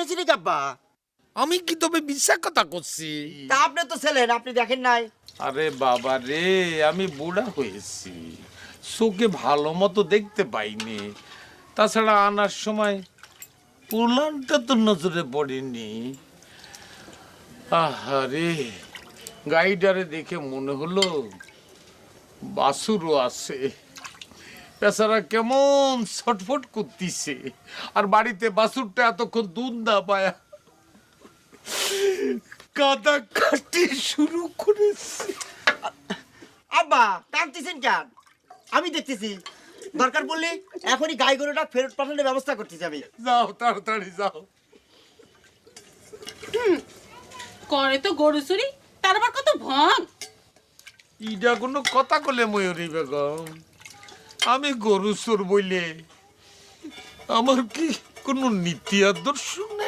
আপনি চিনি আব্বা? আমি কি তবে বিশ্বাস কথা করছি? তা আপনি তো ছিলেন, আপনি দেখেন নাই? আরে বাবা রে, আমি বুড়া হয়েছি, চোখে ভালো মতো দেখতে পাইনি। তাছাড়া আনার সময় উলানটা তো নজরে পড়েনি। আহারে, গাইডারে দেখে মনে হলো বাসুরও আছে। বেচারা কেমন ছটফট করতিছে, আর বাড়িতে বাসুরটা এতক্ষণ দুধ না পায়া কাদা কাটি শুরু করেছে। আব্বা কাঁদতেছেন কেন? আমি দেখতেছি, দরকার পড়লে এখনই গাই গরুটা ফেরত পাঠানোর ব্যবস্থা করতেছি আমি। যাও তাড়াতাড়ি যাও। করে তো গরু চুরি, তার আবার কত ভং। ইটা কোনো কথা কলে ময়ূরী বেগম? আমি গরু চোর বইলে আমার কি কোনো নীতি আদর্শ নেই?